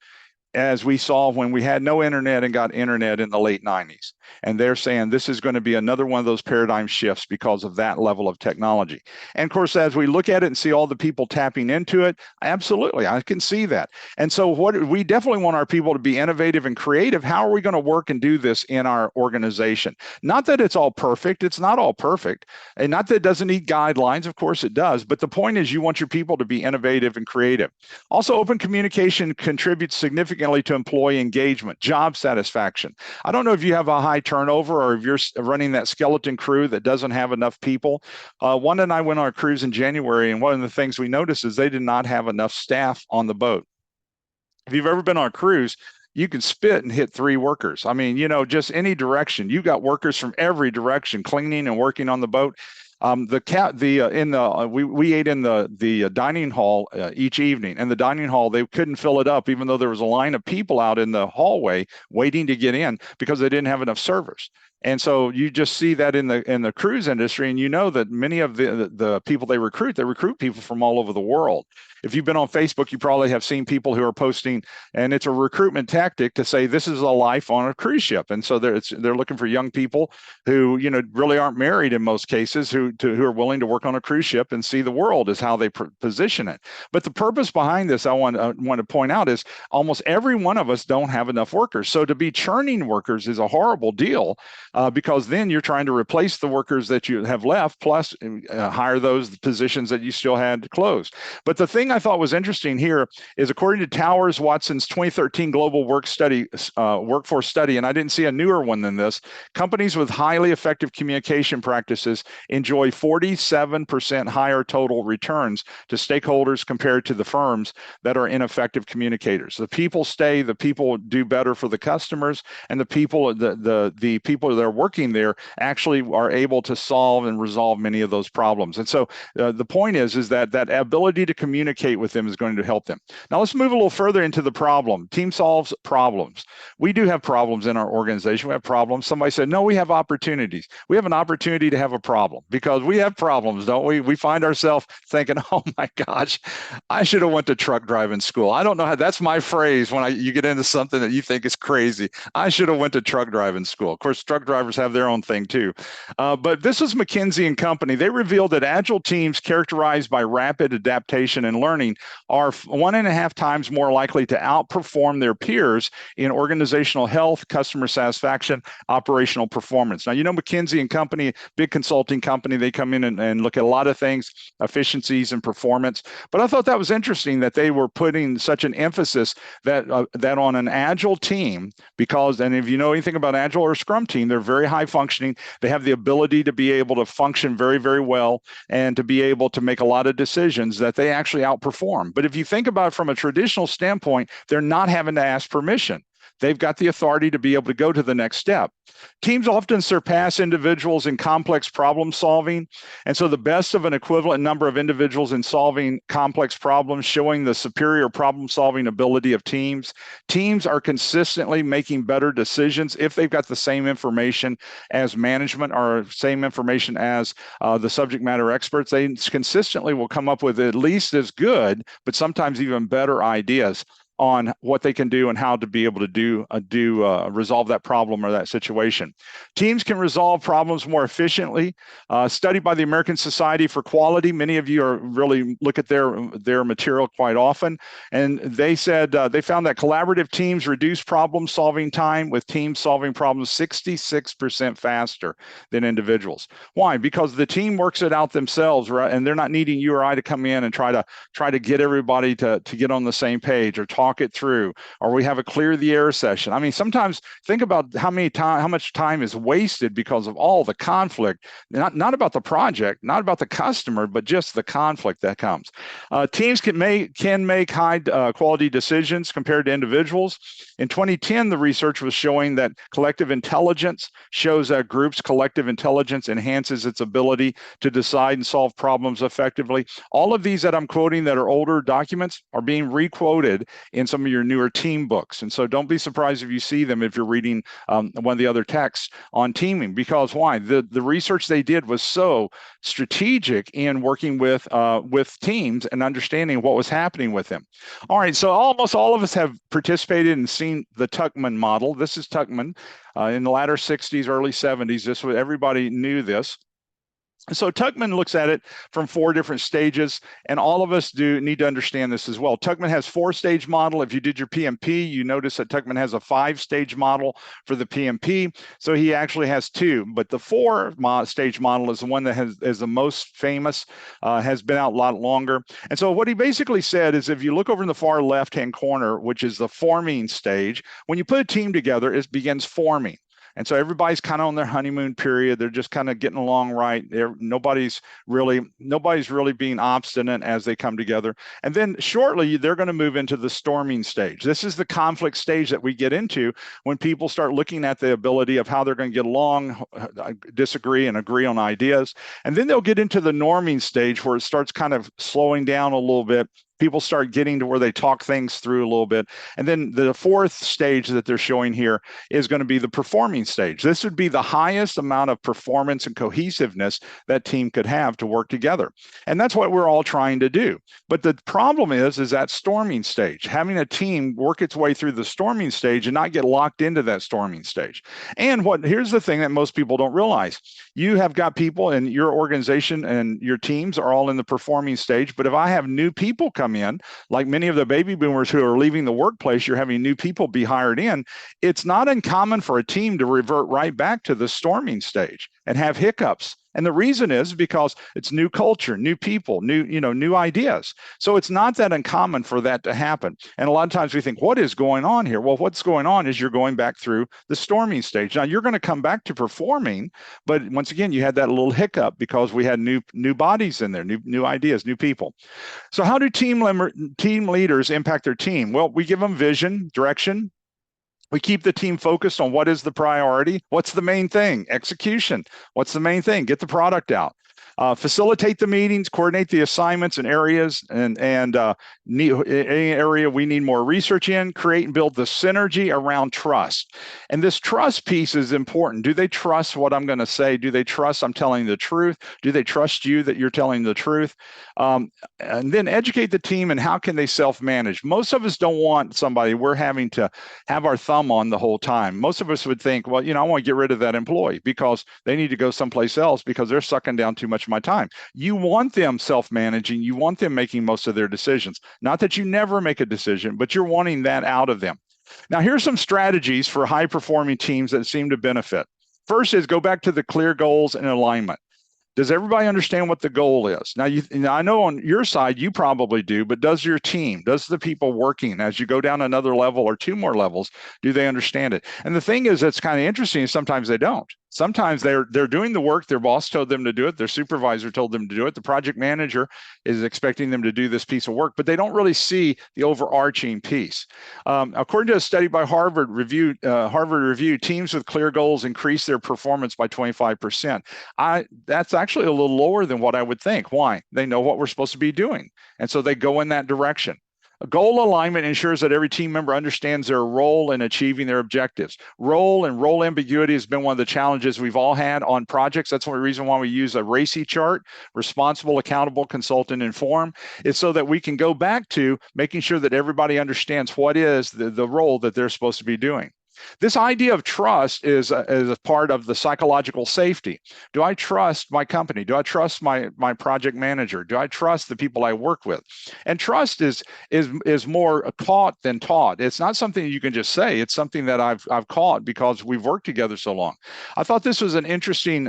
as we saw when we had no internet and got internet in the late 90s. And they're saying this is going to be another one of those paradigm shifts because of that level of technology. And of course, as we look at it and see all the people tapping into it, absolutely, I can see that. And so we definitely want our people to be innovative and creative. How are we going to work and do this in our organization? Not that it's all perfect. It's not all perfect. And not that it doesn't need guidelines. Of course it does. But the point is you want your people to be innovative and creative. Also, open communication contributes significantly to employee engagement, job satisfaction. I don't know if you have a high turnover or if you're running that skeleton crew that doesn't have enough people. Wanda and I went on a cruise in January, and one of the things we noticed is they did not have enough staff on the boat. If you've ever been on a cruise, you can spit and hit 3 workers. I mean, just any direction. You got workers from every direction cleaning and working on the boat. We ate in the dining hall each evening, and the dining hall, they couldn't fill it up, even though there was a line of people out in the hallway waiting to get in because they didn't have enough servers. And so you just see that in the cruise industry, and you know that many of the people they recruit people from all over the world. If you've been on Facebook, you probably have seen people who are posting, and it's a recruitment tactic to say this is a life on a cruise ship. And so they're looking for young people who really aren't married in most cases, who are willing to work on a cruise ship and see the world, is how they position it. But the purpose behind this, I want to point out, is almost every one of us don't have enough workers. So to be churning workers is a horrible deal, because then you're trying to replace the workers that you have left, plus hire those positions that you still had closed. But the thing I thought was interesting here is, according to Towers Watson's 2013 Global Workforce Study, and I didn't see a newer one than this, companies with highly effective communication practices enjoy 47% higher total returns to stakeholders compared to the firms that are ineffective communicators. The people stay, the people do better for the customers, and the people that are working there actually are able to solve and resolve many of those problems. And so the point is that ability to communicate with them is going to help them. Now let's move a little further into the problem. Team solves problems. We do have problems in our organization. We have problems. Somebody said, no, we have opportunities. We have an opportunity to have a problem, because we have problems, don't we? We find ourselves thinking, oh my gosh, I should have went to truck driving school. I don't know how, that's my phrase when you get into something that you think is crazy. I should have went to truck driving school. Of course, truck drivers have their own thing too. But this was McKinsey and Company. They revealed that agile teams characterized by rapid adaptation and learning are 1.5 times more likely to outperform their peers in organizational health, customer satisfaction, operational performance. Now, McKinsey and Company, big consulting company, they come in and look at a lot of things, efficiencies and performance. But I thought that was interesting that they were putting such an emphasis that on an agile team, because, and if you know anything about agile or Scrum team, they're very high functioning. They have the ability to be able to function very, very well and to be able to make a lot of decisions that they actually outperform. But if you think about it from a traditional standpoint, they're not having to ask permission. They've got the authority to be able to go to the next step. Teams often surpass individuals in complex problem solving. And so the best of an equivalent number of individuals in solving complex problems, showing the superior problem solving ability of teams. Teams are consistently making better decisions if they've got the same information as management or same information as the subject matter experts. They consistently will come up with at least as good, but sometimes even better ideas. on what they can do and how to be able to resolve that problem or that situation. Teams can resolve problems more efficiently. Studied by the American Society for Quality, many of you are really look at their material quite often, and they said they found that collaborative teams reduce problem solving time, with teams solving problems 66% faster than individuals. Why? Because the team works it out themselves, right? And they're not needing you or I to come in and try to get everybody to get on the same page or talk it through, or we have a clear the air session. I mean, sometimes think about how much time is wasted because of all the conflict, not about the project, not about the customer, but just the conflict that comes. Teams can make high quality decisions compared to individuals. In 2010, the research was showing that collective intelligence shows that groups' collective intelligence enhances its ability to decide and solve problems effectively. All of these that I'm quoting that are older documents are being re-quoted in some of your newer team books. And so don't be surprised if you see them if you're reading one of the other texts on teaming, because why? The research they did was so strategic in working with teams and understanding what was happening with them. All right, so almost all of us have participated and seen the Tuckman model. This is Tuckman in the latter 60s, early 70s. This was, everybody knew this. So Tuckman looks at it from 4 different stages, and all of us need to understand this as well. Tuckman has 4-stage model. If you did your PMP, you notice that Tuckman has a 5-stage model for the PMP. So he actually has 2, but the 4-stage model is the one that is the most famous, has been out a lot longer. And so what he basically said is, if you look over in the far left-hand corner, which is the forming stage, when you put a team together, it begins forming. And so everybody's kind of on their honeymoon period. They're just kind of getting along right. Nobody's really being obstinate as they come together. And then shortly, they're going to move into the storming stage. This is the conflict stage that we get into when people start looking at the ability of how they're going to get along, disagree, and agree on ideas. And then they'll get into the norming stage, where it starts kind of slowing down a little bit. People start getting to where they talk things through a little bit. And then the 4th stage that they're showing here is going to be the performing stage. This would be the highest amount of performance and cohesiveness that team could have to work together. And that's what we're all trying to do. But the problem is that storming stage, having a team work its way through the storming stage and not get locked into that storming stage. And here's the thing that most people don't realize. You have got people in your organization and your teams are all in the performing stage. But if I have new people come in, like many of the baby boomers who are leaving the workplace, you're having new people be hired in. It's not uncommon for a team to revert right back to the storming stage and have hiccups. And the reason is because it's new culture, new people, new ideas. So it's not that uncommon for that to happen. And a lot of times we think, what is going on here? Well, what's going on is you're going back through the storming stage. Now you're going to come back to performing, but once again, you had that little hiccup because we had new bodies in there, new ideas, new people. So how do team leaders impact their team? Well, we give them vision, direction. We keep the team focused on what is the priority. What's the main thing? Execution. What's the main thing? Get the product out. Facilitate the meetings, coordinate the assignments and areas, and any area we need more research in, create and build the synergy around trust. And this trust piece is important. Do they trust what I'm going to say? Do they trust I'm telling the truth? Do they trust you that you're telling the truth? And then educate the team and how can they self-manage? Most of us don't want somebody we're having to have our thumb on the whole time. Most of us would think, well, I want to get rid of that employee because they need to go someplace else because they're sucking down too much of my time. You want them self-managing. You want them making most of their decisions. Not that you never make a decision, but you're wanting that out of them. Now, here's some strategies for high-performing teams that seem to benefit. First is go back to the clear goals and alignment. Does everybody understand what the goal is? Now, I know on your side, you probably do, but does your team, does the people working as you go down another level or 2 more levels, do they understand it? And the thing is, that's kind of interesting. Sometimes they don't. Sometimes they're doing the work. Their boss told them to do it. Their supervisor told them to do it. The project manager is expecting them to do this piece of work, but they don't really see the overarching piece. According to a study by Harvard Review, teams with clear goals increase their performance by 25%. That's actually a little lower than what I would think. Why? They know what we're supposed to be doing, and so they go in that direction. Goal alignment ensures that every team member understands their role in achieving their objectives. Role ambiguity has been one of the challenges we've all had on projects. That's one reason why we use a RACI chart, responsible, accountable, consultant, inform. It's so that we can go back to making sure that everybody understands what is the role that they're supposed to be doing. This idea of trust is a part of the psychological safety. Do I trust my company? Do I trust my project manager? Do I trust the people I work with? And trust is more caught than taught. It's not something you can just say. It's something that I've caught because we've worked together so long. I thought this was an interesting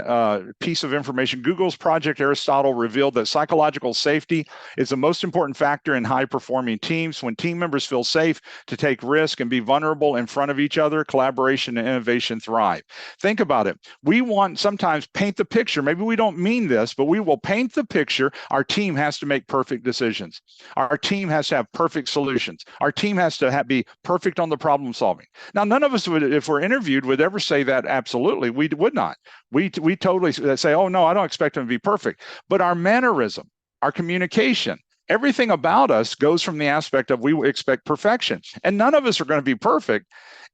piece of information. Google's Project Aristotle revealed that psychological safety is the most important factor in high-performing teams. When team members feel safe to take risk and be vulnerable in front of each other, collaboration and innovation thrive. Think about it. We want sometimes paint the picture. Maybe we don't mean this, but we will paint the picture. Our team has to make perfect decisions. Our team has to have perfect solutions. Our team has to be perfect on the problem solving. Now, none of us would, if we're interviewed, would ever say that absolutely. We would not. We totally say, oh, no, I don't expect them to be perfect. But our mannerism, our communication, everything about us goes from the aspect of we expect perfection. And none of us are going to be perfect.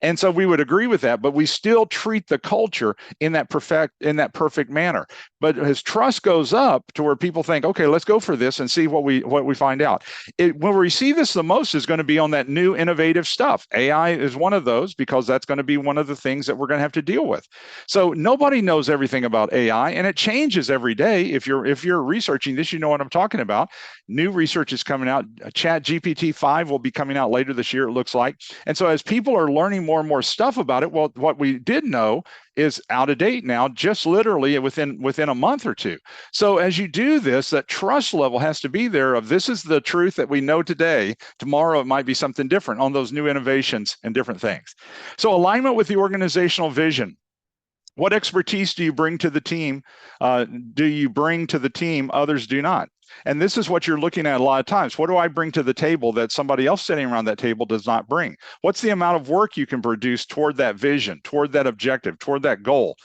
And so we would agree with that, but we still treat the culture in that perfect manner. But as trust goes up to where people think, okay, let's go for this and see what we find out. When we see this the most is going to be on that new innovative stuff. AI is one of those because that's going to be one of the things that we're going to have to deal with. So nobody knows everything about AI, and it changes every day. If you're researching this, you know what I'm talking about. New research is coming out. ChatGPT-5 will be coming out later this year, it looks like. And so as people are learning more and more stuff about it, well, what we did know is out of date now, just literally within a month or two. So as you do this, that trust level has to be there of this is the truth that we know today. Tomorrow it might be something different on those new innovations and different things. So alignment with the organizational vision. What expertise do you bring to the team? Do you bring to the team others do not? And this is what you're looking at a lot of times. What do I bring to the table that somebody else sitting around that table does not bring? What's the amount of work you can produce toward that vision, toward that objective, toward that goal?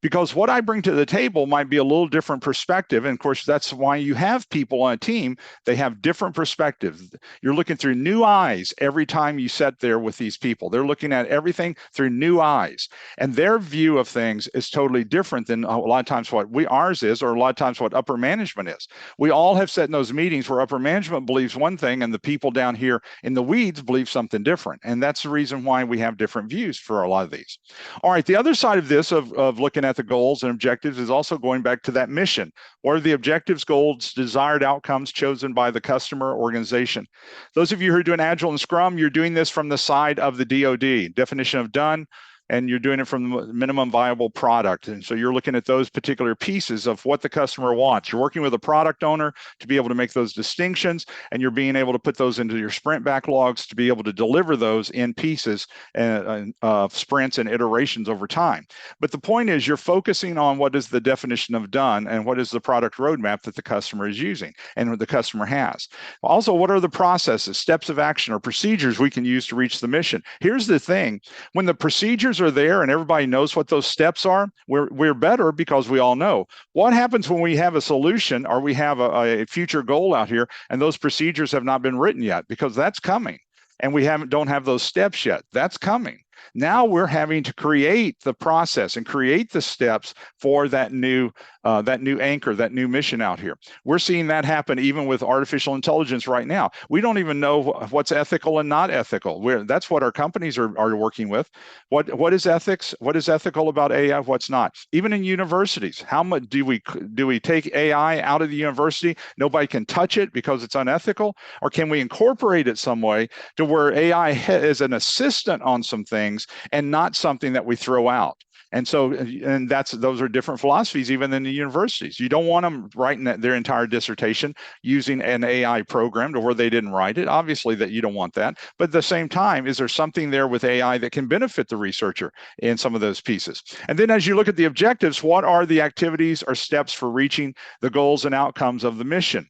Because what I bring to the table might be a little different perspective. And of course, that's why you have people on a team. They have different perspectives. You're looking through new eyes every time you sit there with these people. They're looking at everything through new eyes. And their view of things is totally different than a lot of times what ours is, or a lot of times what upper management is. We all have sat in those meetings where upper management believes one thing and the people down here in the weeds believe something different. And that's the reason why we have different views for a lot of these. All right, the other side of this, of looking at the goals and objectives, is also going back to that mission. What are the objectives, goals, desired outcomes chosen by the customer organization? Those of you who are doing Agile and Scrum, you're doing this from the side of the DoD, definition of done, and you're doing it from the minimum viable product. And so you're looking at those particular pieces of what the customer wants. You're working with a product owner to be able to make those distinctions, and you're being able to put those into your sprint backlogs to be able to deliver those in pieces of sprints and iterations over time. But the point is you're focusing on what is the definition of done and what is the product roadmap that the customer is using and what the customer has. Also, what are the processes, steps of action, or procedures we can use to reach the mission? Here's the thing. When the procedures are there and everybody knows what those steps are, we're better because we all know. What happens when we have a solution or we have a future goal out here and those procedures have not been written yet? Because that's coming, and we don't have those steps yet. That's coming. Now we're having to create the process and create the steps for that new anchor, that new mission out here. We're seeing that happen even with artificial intelligence right now. We don't even know what's ethical and not ethical. That's what our companies are working with. What is ethics? What is ethical about AI? What's not? Even in universities, how much do we take AI out of the university? Nobody can touch it because it's unethical? Or can we incorporate it some way to where AI is an assistant on some things and not something that we throw out? And so, and those are different philosophies even in the universities. You don't want them writing their entire dissertation using an AI program to where they didn't write it. Obviously that you don't want that. But at the same time, is there something there with AI that can benefit the researcher in some of those pieces? And then as you look at the objectives, what are the activities or steps for reaching the goals and outcomes of the mission?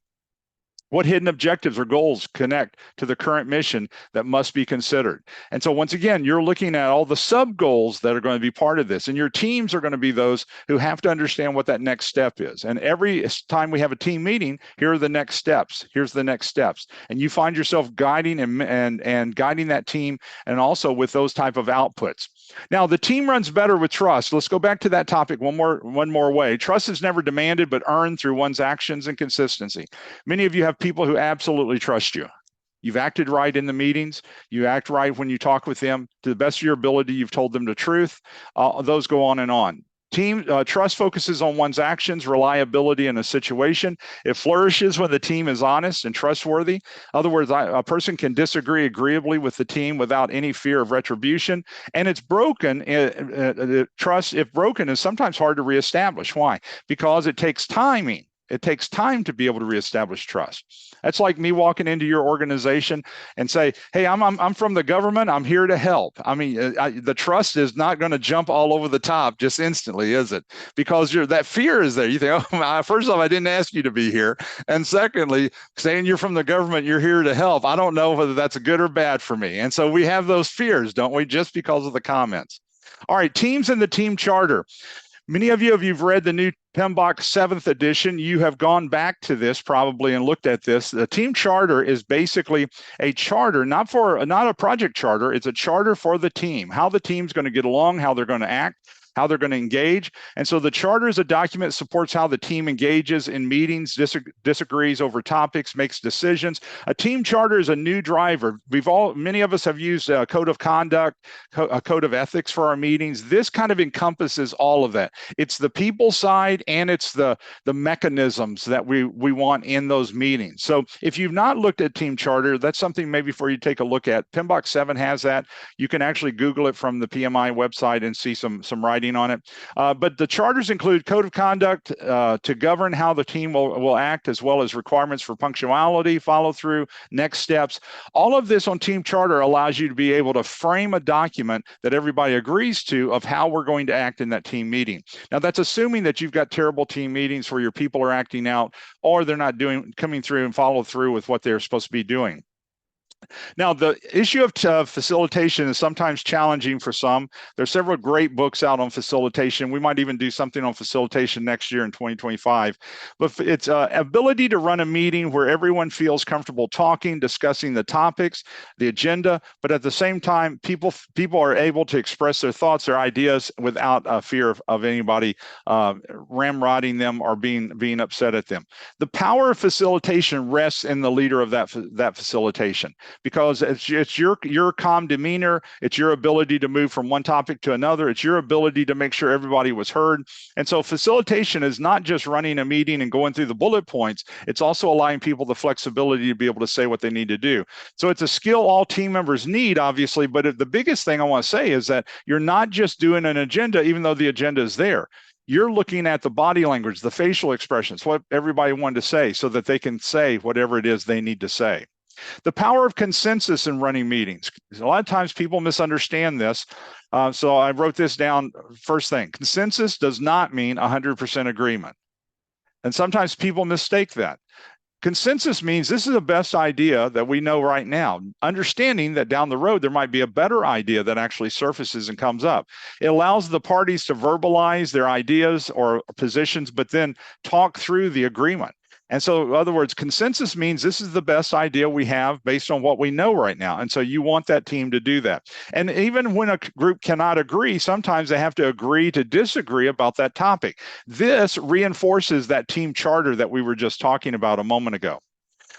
What hidden objectives or goals connect to the current mission that must be considered? And so once again, you're looking at all the sub goals that are going to be part of this, and your teams are going to be those who have to understand what that next step is. And every time we have a team meeting, here are the next steps. Here's the next steps. And you find yourself guiding and guiding that team, and also with those type of outputs. Now, the team runs better with trust. Let's go back to that topic one more way. Trust is never demanded, but earned through one's actions and consistency. Many of you have people who absolutely trust you. You've acted right in the meetings. You act right when you talk with them. To the best of your ability, you've told them the truth. Those go on and on. Team trust focuses on one's actions, reliability in a situation. It flourishes when the team is honest and trustworthy. In other words, a person can disagree agreeably with the team without any fear of retribution. And it's broken. Trust, if broken, is sometimes hard to reestablish. Why? Because it takes timing. It takes time to be able to reestablish trust. That's like me walking into your organization and say, hey, I'm from the government. I'm here to help. I mean, the trust is not going to jump all over the top just instantly, is it? Because that fear is there. You think, oh, first off, I didn't ask you to be here. And secondly, saying you're from the government, you're here to help. I don't know whether that's good or bad for me. And so we have those fears, don't we? Just because of the comments. All right, teams and the team charter. Many of you, if you've read the new PMBOK 7th edition, you have gone back to this probably and looked at this. The team charter is basically a charter, not a project charter. It's a charter for the team, how the team's going to get along, how they're going to act, how they're going to engage. And so the charter is a document that supports how the team engages in meetings, disagrees over topics, makes decisions. A team charter is a new driver. Many of us have used a code of conduct, a code of ethics for our meetings. This kind of encompasses all of that. It's the people side and it's the mechanisms that we want in those meetings. So if you've not looked at team charter, that's something maybe for you to take a look at. PMBOK 7 has that. You can actually Google it from the PMI website and see some writing on it. But the charters include code of conduct to govern how the team will act, as well as requirements for punctuality, follow through, next steps. All of this on team charter allows you to be able to frame a document that everybody agrees to of how we're going to act in that team meeting. Now, that's assuming that you've got terrible team meetings where your people are acting out or they're not coming through and follow through with what they're supposed to be doing. Now, the issue of facilitation is sometimes challenging for some. There's several great books out on facilitation. We might even do something on facilitation next year in 2025. But it's ability to run a meeting where everyone feels comfortable talking, discussing the topics, the agenda, but at the same time, people are able to express their thoughts, their ideas without a fear of anybody ramrodding them or being upset at them. The power of facilitation rests in the leader of that facilitation, because it's your calm demeanor, it's your ability to move from one topic to another, it's your ability to make sure everybody was heard. And so facilitation is not just running a meeting and going through the bullet points, it's also allowing people the flexibility to be able to say what they need to do. So it's a skill all team members need, obviously, but the biggest thing I want to say is that you're not just doing an agenda, even though the agenda is there. You're looking at the body language, the facial expressions, what everybody wanted to say, so that they can say whatever it is they need to say. The power of consensus in running meetings. A lot of times people misunderstand this. So I wrote this down first thing. Consensus does not mean 100% agreement. And sometimes people mistake that. Consensus means this is the best idea that we know right now, understanding that down the road there might be a better idea that actually surfaces and comes up. It allows the parties to verbalize their ideas or positions, but then talk through the agreement. And so, in other words, consensus means this is the best idea we have based on what we know right now. And so you want that team to do that. And even when a group cannot agree, sometimes they have to agree to disagree about that topic. This reinforces that team charter that we were just talking about a moment ago.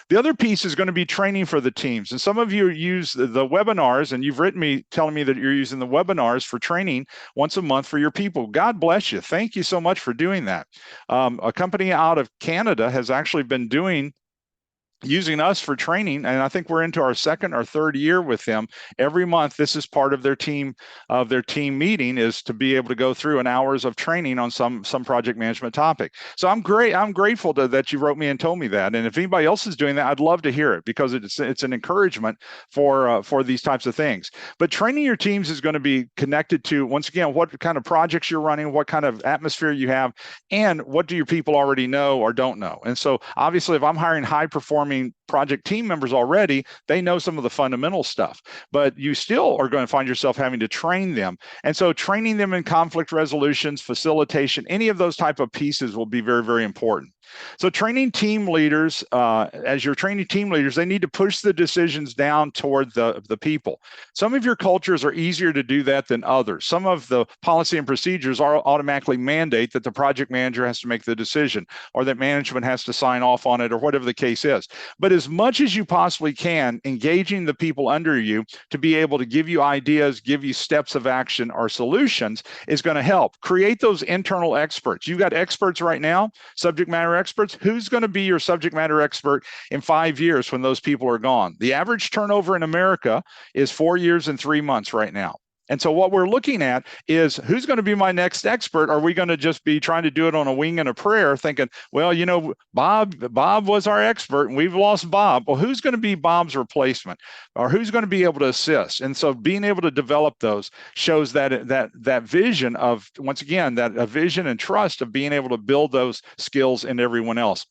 The other piece is going to be training for the teams. And some of you use the webinars, and you've written me telling me that you're using the webinars for training once a month for your people. God bless you. Thank you so much for doing that. A company out of Canada has actually been using us for training, and I think we're into our second or third year with them. Every month, this is part of their team meeting, is to be able to go through an hours of training on some project management topic. So I'm grateful that you wrote me and told me that. And if anybody else is doing that, I'd love to hear it, because it's an encouragement for these types of things. But training your teams is going to be connected to, once again, what kind of projects you're running, what kind of atmosphere you have, and what do your people already know or don't know. And so obviously, if I'm hiring high performing performing project team members already. They know some of the fundamental stuff, but you still are going to find yourself having to train them. And so training them in conflict resolutions, facilitation, any of those type of pieces will be very, very important. So training team leaders, as you're training team leaders, they need to push the decisions down toward the people. Some of your cultures are easier to do that than others. Some of the policy and procedures are automatically mandate that the project manager has to make the decision, or that management has to sign off on it, or whatever the case is. But as much as you possibly can, engaging the people under you to be able to give you ideas, give you steps of action or solutions is going to help. Create those internal experts. You've got experts right now, subject matter experts. Who's going to be your subject matter expert in 5 years when those people are gone? The average turnover in America is 4 years and 3 months right now. And so what we're looking at is, who's going to be my next expert? Are we going to just be trying to do it on a wing and a prayer, thinking, well, you know, Bob was our expert and we've lost Bob. Well, who's going to be Bob's replacement, or who's going to be able to assist? And so being able to develop those shows that vision of, once again, that a vision and trust of being able to build those skills in everyone else.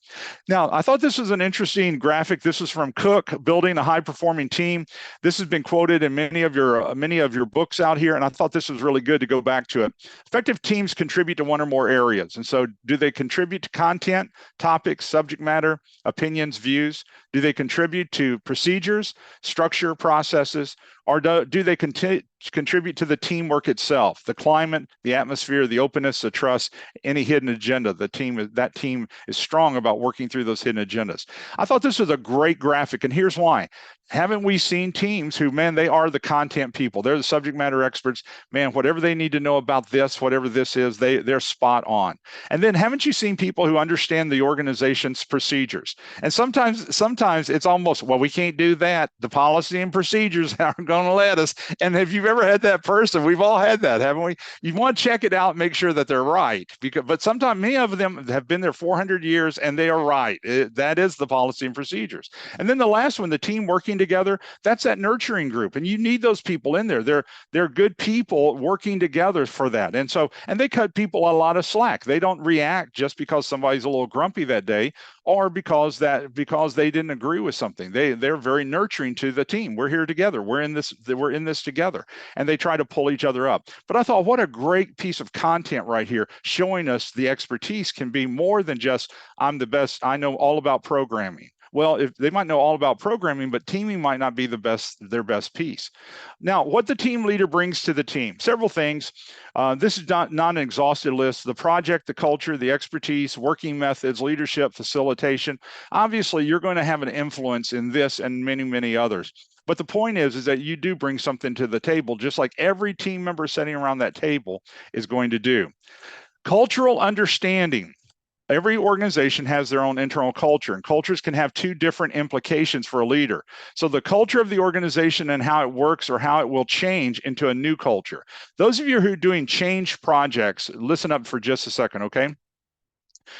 Now, I thought this was an interesting graphic. This is from Cook, Building a High Performing Team. This has been quoted in many of your books out here, and I thought this was really good to go back to it. Effective teams contribute to one or more areas. And so do they contribute to content, topics, subject matter, opinions, views? Do they contribute to procedures, structure, processes, or do they contribute to the teamwork itself, the climate, the atmosphere, the openness, the trust, any hidden agenda? That team is strong about working through those hidden agendas. I thought this was a great graphic, and here's why. Haven't we seen teams who, man, they are the content people. They're the subject matter experts. Man, whatever they need to know about this, whatever this is, they're spot on. And then haven't you seen people who understand the organization's procedures? And sometimes it's almost, well, we can't do that. The policy and procedures aren't going to let us. And if you've ever had that person, we've all had that, haven't we? You want to check it out, make sure that they're right. But sometimes many of them have been there 400 years and they are right. That is the policy and procedures. And then the last one, the team working together, that's that nurturing group. And you need those people in there. They're good people working together for that. And they cut people a lot of slack. They don't react just because somebody's a little grumpy that day, or because they didn't agree with something. They're very nurturing to the team. We're here together. We're in this together. And they try to pull each other up. But I thought, what a great piece of content right here, showing us the expertise can be more than just, I'm the best, I know all about programming. Well, if they might know all about programming, but teaming might not be their best piece. Now, what the team leader brings to the team, several things. This is not an exhaustive list. The project, the culture, the expertise, working methods, leadership, facilitation. Obviously, you're going to have an influence in this and many, many others. But the point is that you do bring something to the table, just like every team member sitting around that table is going to do. Cultural understanding. Every organization has their own internal culture, and cultures can have two different implications for a leader. So the culture of the organization and how it works, or how it will change into a new culture. Those of you who are doing change projects, listen up for just a second, okay?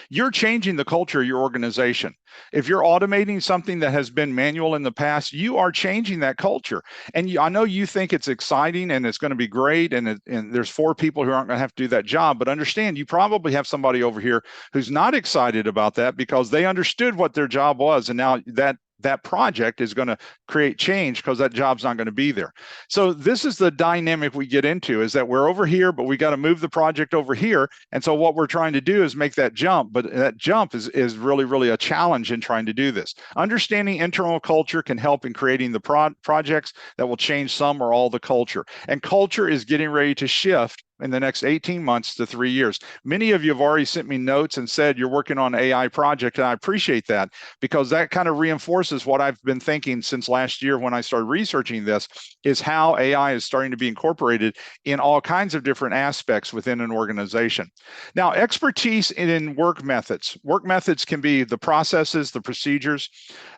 You're changing the culture of your organization. If you're automating something that has been manual in the past, you are changing that culture. And I know you think it's exciting and it's going to be great, and there's 4 people who aren't going to have to do that job, but understand you probably have somebody over here who's not excited about that because they understood what their job was, and now that project is going to create change because that job's not going to be there. So this is the dynamic we get into, is that we're over here, but we got to move the project over here. And so what we're trying to do is make that jump, but that jump is really, really a challenge in trying to do this. Understanding internal culture can help in creating the projects that will change some or all the culture. And culture is getting ready to shift in the next 18 months to 3 years. Many of you have already sent me notes and said you're working on an AI project, and I appreciate that, because that kind of reinforces what I've been thinking since last year when I started researching this, is how AI is starting to be incorporated in all kinds of different aspects within an organization. Now, expertise in work methods. Work methods can be the processes, the procedures,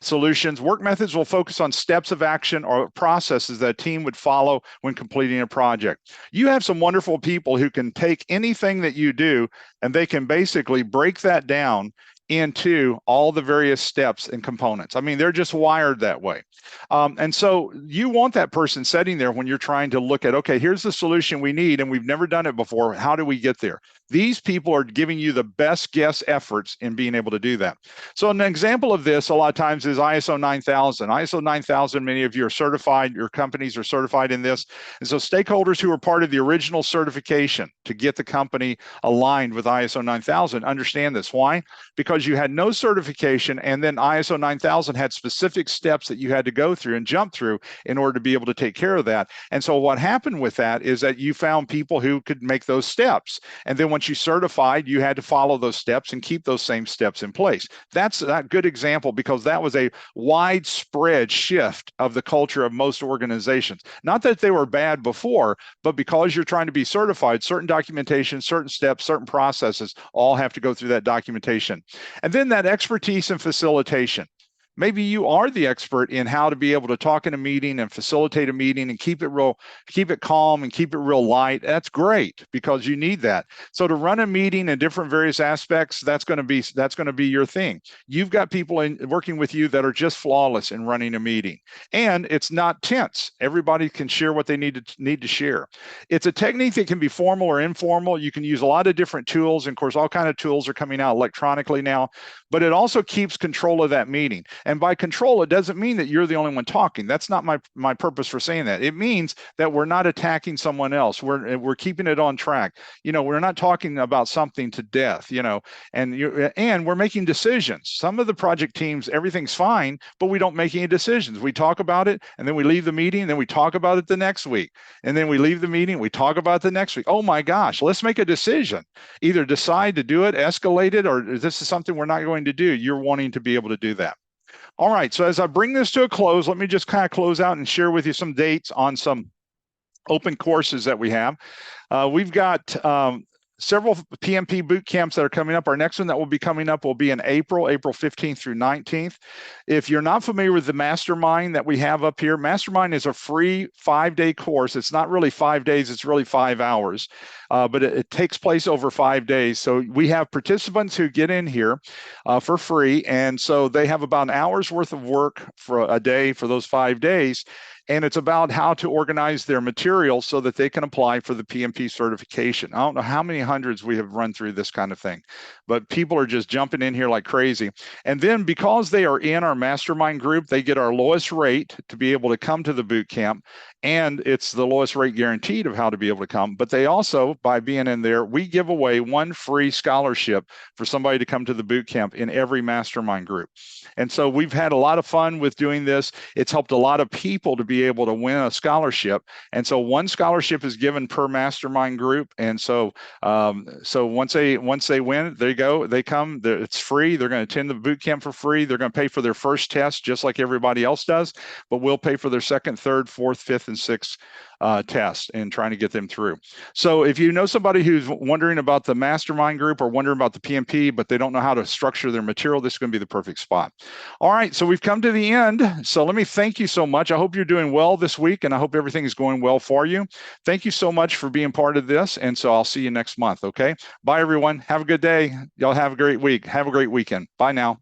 solutions. Work methods will focus on steps of action or processes that a team would follow when completing a project. You have some wonderful people who can take anything that you do and they can basically break that down into all the various steps and components. I mean, they're just wired that way. And so you want that person sitting there when you're trying to look at, okay, here's the solution we need, and we've never done it before. How do we get there? These people are giving you the best guess efforts in being able to do that. So an example of this a lot of times is ISO 9000. ISO 9000, many of you are certified, your companies are certified in this. And so stakeholders who are part of the original certification to get the company aligned with ISO 9000 understand this. Why? Because you had no certification, and then ISO 9000 had specific steps that you had to go through and jump through in order to be able to take care of that. And so what happened with that is that you found people who could make those steps. And then once you certified, you had to follow those steps and keep those same steps in place. That's a good example because that was a widespread shift of the culture of most organizations. Not that they were bad before, but because you're trying to be certified, certain documentation, certain steps, certain processes all have to go through that documentation. And then that expertise and facilitation. Maybe you are the expert in how to be able to talk in a meeting and facilitate a meeting and keep it calm and keep it real light. That's great because you need that. So to run a meeting in different various aspects, that's going to be your thing. You've got people working with you that are just flawless in running a meeting, and it's not tense. Everybody can share what they need to share. It's a technique that can be formal or informal. You can use a lot of different tools, and of course, all kinds of tools are coming out electronically now. But it also keeps control of that meeting. And by control, it doesn't mean that you're the only one talking. That's not my purpose for saying that. It means that we're not attacking someone else. We're keeping it on track. We're not talking about something to death, and we're making decisions. Some of the project teams, everything's fine, but we don't make any decisions. We talk about it, and then we leave the meeting, and then we talk about it the next week. And then we leave the meeting, we talk about it the next week. Oh my gosh, let's make a decision. Either decide to do it, escalate it, or this is something we're not going to do. You're wanting to be able to do that. All right, so as I bring this to a close, let me just kind of close out and share with you some dates on some open courses that we have. We've got several PMP boot camps that are coming up. Our next one that will be coming up will be in April 15th through 19th. If you're not familiar with the Mastermind that we have up here, Mastermind is a free 5-day course. It's not really 5 days, it's really 5 hours, but it takes place over 5 days. So we have participants who get in here for free, and so they have about an hour's worth of work for a day for those 5 days. And it's about how to organize their material so that they can apply for the PMP certification. I don't know how many hundreds we have run through this kind of thing, but people are just jumping in here like crazy. And then because they are in our mastermind group, they get our lowest rate to be able to come to the boot camp. And it's the lowest rate guaranteed of how to be able to come. But they also, by being in there, we give away one free scholarship for somebody to come to the boot camp in every mastermind group. And so we've had a lot of fun with doing this. It's helped a lot of people to be able to win a scholarship. And so one scholarship is given per mastermind group. And so once they win, there you go. They come. It's free. They're going to attend the boot camp for free. They're going to pay for their first test just like everybody else does. But we'll pay for their second, third, fourth, fifth, and sixth test and trying to get them through. So if you know somebody who's wondering about the mastermind group or wondering about the PMP, but they don't know how to structure their material, this is going to be the perfect spot. All right, so we've come to the end. So let me thank you so much. I hope you're doing well this week, and I hope everything is going well for you. Thank you so much for being part of this, and so I'll see you next month, okay? Bye, everyone. Have a good day. Y'all have a great week. Have a great weekend. Bye now.